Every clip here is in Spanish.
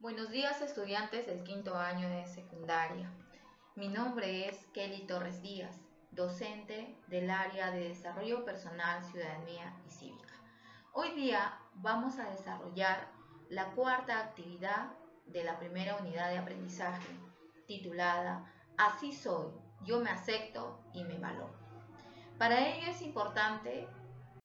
Buenos días, estudiantes del quinto año de secundaria. Mi nombre es Kelly Torres Díaz, docente del área de Desarrollo Personal, Ciudadanía y Cívica. Hoy día vamos a desarrollar la cuarta actividad de la primera unidad de aprendizaje, titulada Así soy, yo me acepto y me valoro. Para ello es importante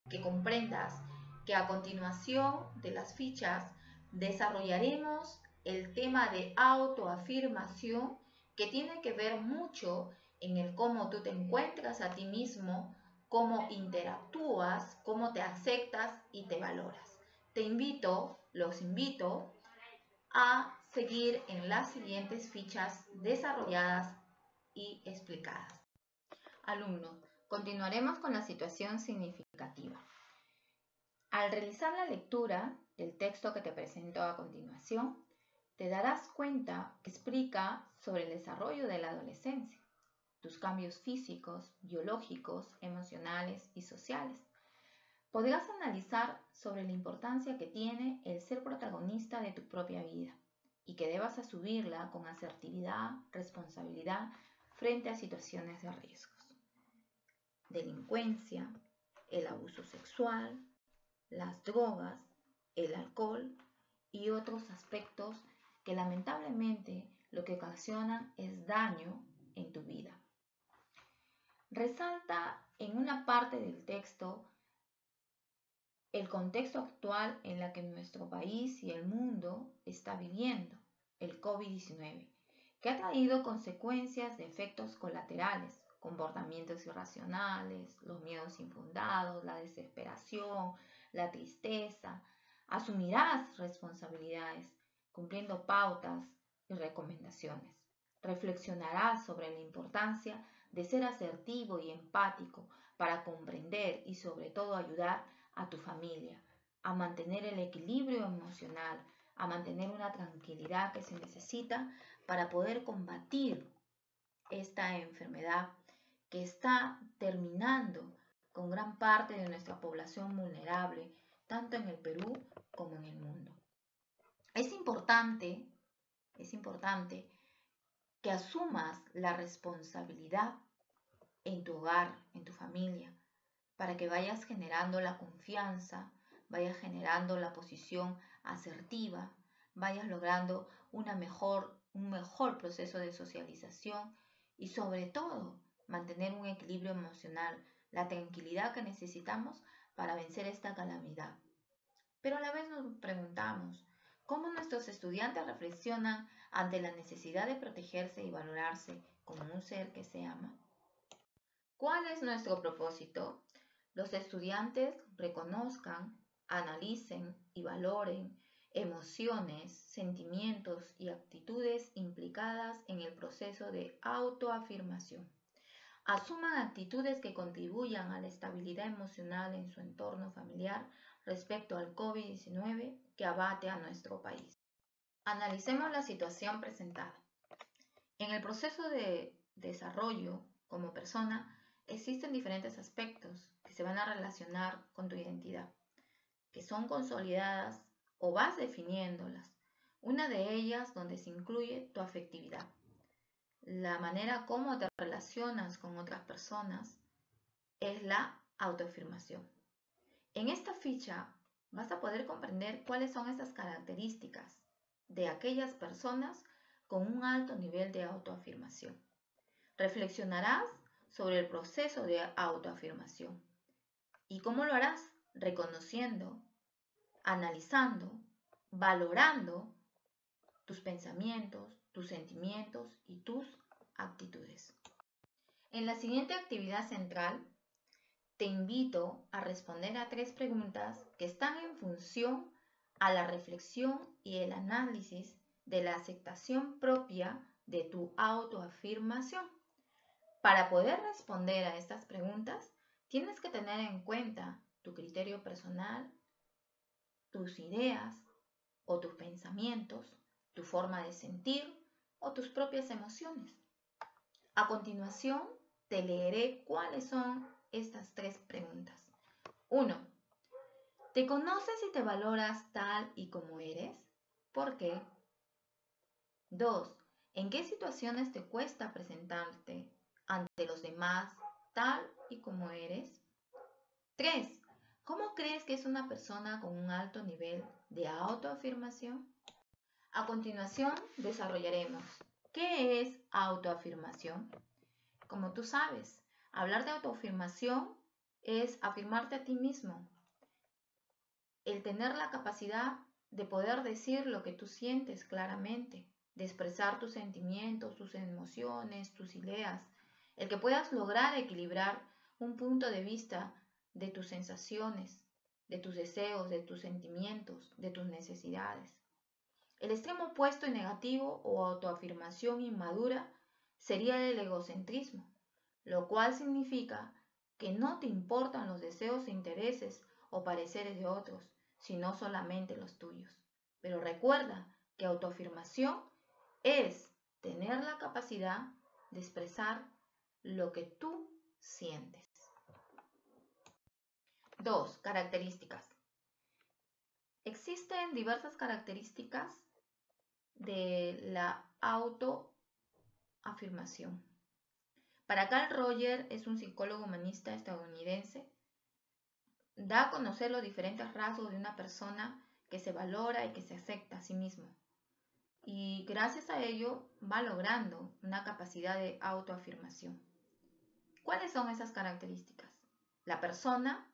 que comprendas que a continuación de las fichas desarrollaremos el tema de autoafirmación, que tiene que ver mucho en el cómo tú te encuentras a ti mismo, cómo interactúas, cómo te aceptas y te valoras. Los invito a seguir en las siguientes fichas desarrolladas y explicadas. Alumno, continuaremos con la situación significativa. Al realizar la lectura del texto que te presento a continuación, te darás cuenta que explica sobre el desarrollo de la adolescencia, tus cambios físicos, biológicos, emocionales y sociales. Podrás analizar sobre la importancia que tiene el ser protagonista de tu propia vida y que debas asumirla con asertividad, responsabilidad frente a situaciones de riesgos. Delincuencia, el abuso sexual, las drogas, el alcohol y otros aspectos que lamentablemente lo que ocasionan es daño en tu vida. Resalta en una parte del texto el contexto actual en el que nuestro país y el mundo está viviendo, el COVID-19, que ha traído consecuencias de efectos colaterales, comportamientos irracionales, los miedos infundados, la desesperación, la tristeza. Asumirás responsabilidades, cumpliendo pautas y recomendaciones. Reflexionarás sobre la importancia de ser asertivo y empático para comprender y sobre todo ayudar a tu familia, a mantener el equilibrio emocional, a mantener una tranquilidad que se necesita para poder combatir esta enfermedad que está terminando con gran parte de nuestra población vulnerable, tanto en el Perú como en el mundo. Es importante que asumas la responsabilidad en tu hogar, en tu familia, para que vayas generando la confianza, vayas generando la posición asertiva, vayas logrando un mejor proceso de socialización y sobre todo mantener un equilibrio emocional, la tranquilidad que necesitamos para vencer esta calamidad. Pero a la vez nos preguntamos, ¿cómo nuestros estudiantes reflexionan ante la necesidad de protegerse y valorarse como un ser que se ama? ¿Cuál es nuestro propósito? Los estudiantes reconozcan, analicen y valoren emociones, sentimientos y actitudes implicadas en el proceso de autoafirmación. Asuman actitudes que contribuyan a la estabilidad emocional en su entorno familiar respecto al COVID-19 que abate a nuestro país. Analicemos la situación presentada. En el proceso de desarrollo como persona, existen diferentes aspectos que se van a relacionar con tu identidad, que son consolidadas o vas definiéndolas. Una de ellas donde se incluye tu afectividad, la manera como te relacionas con otras personas, es la autoafirmación. En esta ficha vas a poder comprender cuáles son esas características de aquellas personas con un alto nivel de autoafirmación. Reflexionarás sobre el proceso de autoafirmación. ¿Y cómo lo harás? Reconociendo, analizando, valorando tus pensamientos, tus sentimientos y tus actitudes. En la siguiente actividad central, te invito a responder a 3 preguntas que están en función a la reflexión y el análisis de la aceptación propia de tu autoafirmación. Para poder responder a estas preguntas, tienes que tener en cuenta tu criterio personal, tus ideas o tus pensamientos, tu forma de sentir o tus propias emociones. A continuación, te leeré cuáles son estas 3 preguntas. 1. ¿Te conoces y te valoras tal y como eres? ¿Por qué? 2. ¿En qué situaciones te cuesta presentarte ante los demás tal y como eres? 3. ¿Cómo crees que es una persona con un alto nivel de autoafirmación? A continuación, desarrollaremos ¿qué es autoafirmación? Como tú sabes, hablar de autoafirmación es afirmarte a ti mismo, el tener la capacidad de poder decir lo que tú sientes claramente, de expresar tus sentimientos, tus emociones, tus ideas, el que puedas lograr equilibrar un punto de vista de tus sensaciones, de tus deseos, de tus sentimientos, de tus necesidades. El extremo opuesto y negativo o autoafirmación inmadura sería el egocentrismo, lo cual significa que no te importan los deseos e intereses o pareceres de otros, sino solamente los tuyos. Pero recuerda que autoafirmación es tener la capacidad de expresar lo que tú sientes. 2. Características. Existen diversas características de la autoafirmación. Para Carl Rogers, es un psicólogo humanista estadounidense, da a conocer los diferentes rasgos de una persona que se valora y que se acepta a sí mismo. Y gracias a ello va logrando una capacidad de autoafirmación. ¿Cuáles son esas características? La persona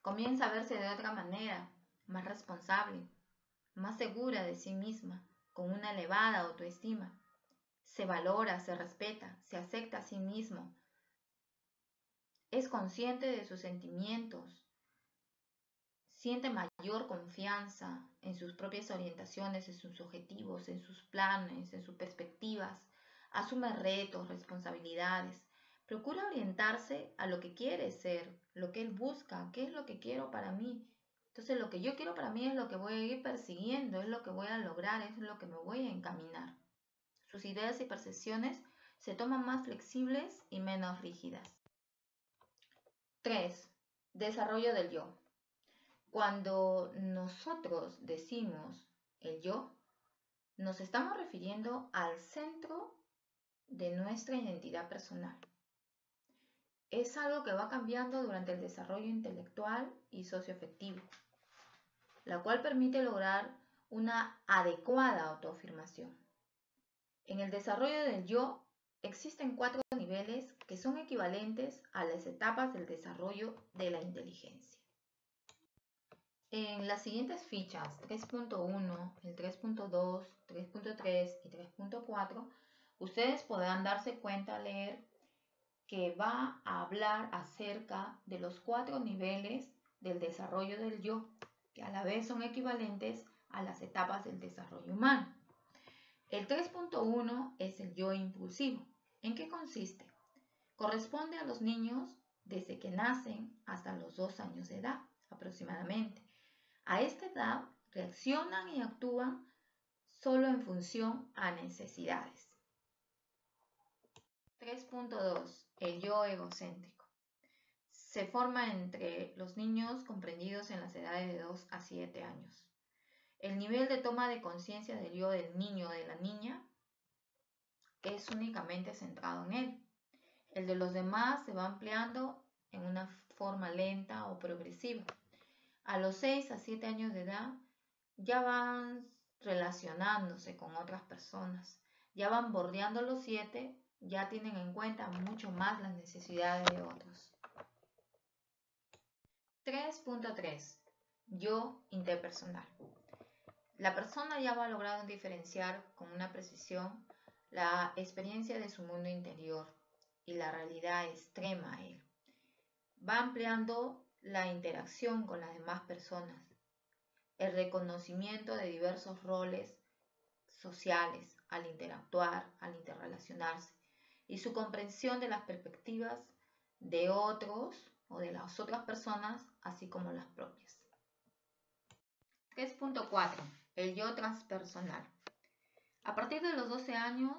comienza a verse de otra manera, más responsable, más segura de sí misma, con una elevada autoestima. Se valora, se respeta, se acepta a sí mismo. Es consciente de sus sentimientos, siente mayor confianza en sus propias orientaciones, en sus objetivos, en sus planes, en sus perspectivas, asume retos, responsabilidades, procura orientarse a lo que quiere ser, lo que él busca, qué es lo que quiero para mí. Entonces lo que yo quiero para mí es lo que voy a ir persiguiendo, es lo que voy a lograr, es lo que me voy a encaminar. Sus ideas y percepciones se toman más flexibles y menos rígidas. 3. Desarrollo del yo. Cuando nosotros decimos el yo, nos estamos refiriendo al centro de nuestra identidad personal. Es algo que va cambiando durante el desarrollo intelectual y socioafectivo, la cual permite lograr una adecuada autoafirmación. En el desarrollo del yo existen 4 niveles que son equivalentes a las etapas del desarrollo de la inteligencia. En las siguientes fichas 3.1, el 3.2, 3.3 y 3.4, ustedes podrán darse cuenta al leer que va a hablar acerca de los 4 niveles del desarrollo del yo, que a la vez son equivalentes a las etapas del desarrollo humano. El 3.1 es el yo impulsivo. ¿En qué consiste? Corresponde a los niños desde que nacen hasta los 2 años de edad aproximadamente. A esta edad reaccionan y actúan solo en función a necesidades. 3.2. El yo egocéntrico. Se forma entre los niños comprendidos en las edades de 2 a 7 años. El nivel de toma de conciencia del yo del niño o de la niña es únicamente centrado en él. El de los demás se va ampliando en una forma lenta o progresiva. A los 6 a 7 años de edad ya van relacionándose con otras personas, ya van bordeando los 7, ya tienen en cuenta mucho más las necesidades de otros. 3.3. Yo interpersonal. La persona ya va logrando diferenciar con una precisión la experiencia de su mundo interior y la realidad extrema a él. Va ampliando la interacción con las demás personas, el reconocimiento de diversos roles sociales al interactuar, al interrelacionarse, y su comprensión de las perspectivas de otros o de las otras personas, así como las propias. 3.4. El yo transpersonal. A partir de los 12 años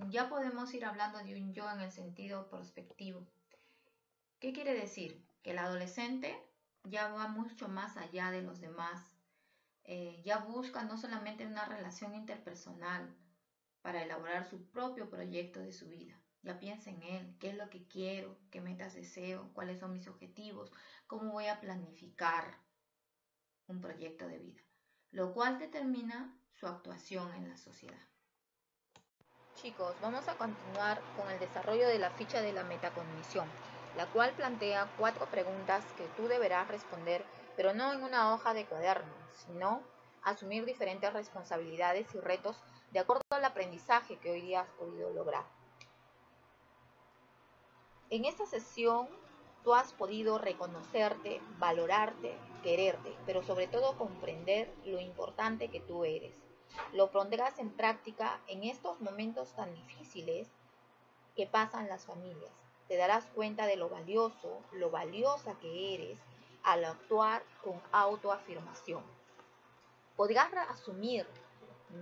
ya podemos ir hablando de un yo en el sentido prospectivo. ¿Qué quiere decir? Que el adolescente ya va mucho más allá de los demás. ya busca no solamente una relación interpersonal para elaborar su propio proyecto de su vida. Ya piensa en él, qué es lo que quiero, qué metas deseo, cuáles son mis objetivos, cómo voy a planificar un proyecto de vida, lo cual determina su actuación en la sociedad. Chicos, vamos a continuar con el desarrollo de la ficha de la metacognición, la cual plantea 4 preguntas que tú deberás responder, pero no en una hoja de cuaderno, sino asumir diferentes responsabilidades y retos de acuerdo al aprendizaje que hoy día has podido lograr. En esta sesión tú has podido reconocerte, valorarte, quererte, pero sobre todo comprender lo importante que tú eres. Lo pondrás en práctica en estos momentos tan difíciles que pasan las familias. Te darás cuenta de lo valioso, lo valiosa que eres al actuar con autoafirmación. Podrás asumir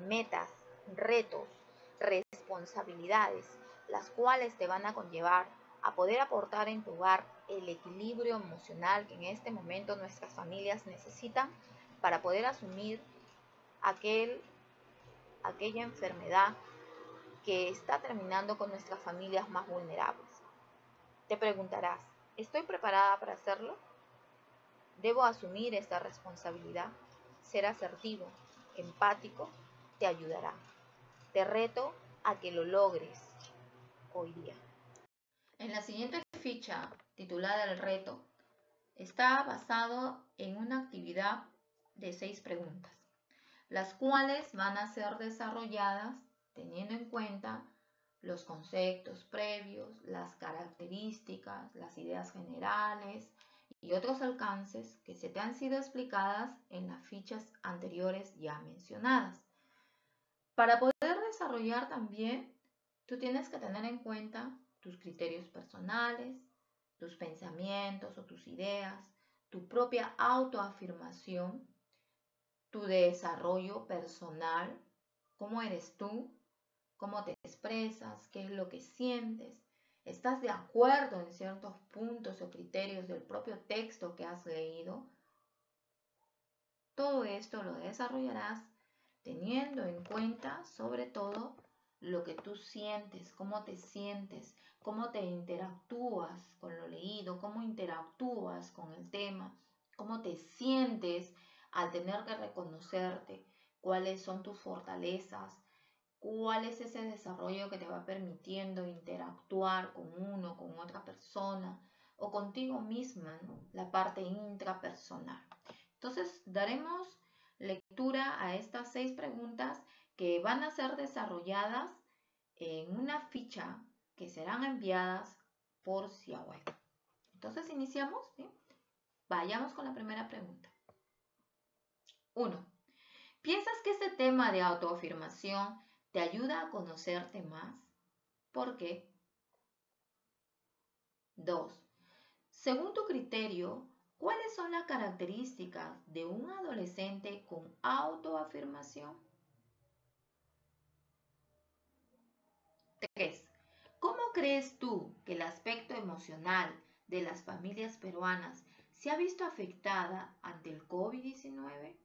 metas, retos, responsabilidades, las cuales te van a conllevar a poder aportar en tu hogar el equilibrio emocional que en este momento nuestras familias necesitan para poder asumir aquella enfermedad que está terminando con nuestras familias más vulnerables. Te preguntarás, ¿estoy preparada para hacerlo? ¿Debo asumir esta responsabilidad? Ser asertivo, empático, te ayudará. Te reto a que lo logres hoy día. En la siguiente ficha, titulada El reto, está basado en una actividad de 6 preguntas, las cuales van a ser desarrolladas teniendo en cuenta los conceptos previos, las características, las ideas generales y otros alcances que se te han sido explicadas en las fichas anteriores ya mencionadas. Para poder desarrollar también, tú tienes que tener en cuenta tus criterios personales, tus pensamientos o tus ideas, tu propia autoafirmación, tu desarrollo personal, cómo eres tú, cómo te expresas, qué es lo que sientes, estás de acuerdo en ciertos puntos o criterios del propio texto que has leído. Todo esto lo desarrollarás teniendo en cuenta sobre todo lo que tú sientes, cómo te interactúas con lo leído, cómo interactúas con el tema, cómo te sientes al tener que reconocerte, cuáles son tus fortalezas, cuál es ese desarrollo que te va permitiendo interactuar con uno, con otra persona o contigo misma, ¿no? La parte intrapersonal. Entonces, daremos lectura a estas 6 preguntas que van a ser desarrolladas en una ficha que serán enviadas por vía web. Entonces, iniciamos, ¿sí? Vayamos con la primera pregunta. 1. ¿Piensas que este tema de autoafirmación te ayuda a conocerte más? ¿Por qué? 2. Según tu criterio, ¿cuáles son las características de un adolescente con autoafirmación? 3. ¿Cómo crees tú que el aspecto emocional de las familias peruanas se ha visto afectada ante el COVID-19?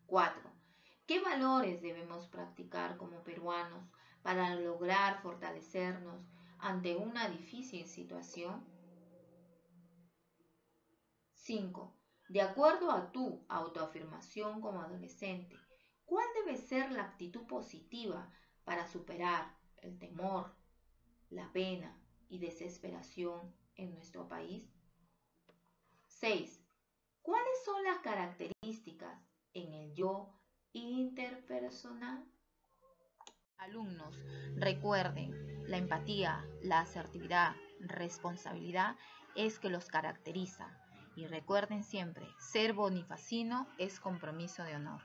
4. ¿Qué valores debemos practicar como peruanos para lograr fortalecernos ante una difícil situación? 5. De acuerdo a tu autoafirmación como adolescente, ¿cuál debe ser la actitud positiva para superar el temor, la pena y desesperación en nuestro país? 6. ¿Cuáles son las características en el yo interpersonal? Alumnos, recuerden, la empatía, la asertividad, responsabilidad es que los caracteriza. Y recuerden siempre, ser bonifacino es compromiso de honor.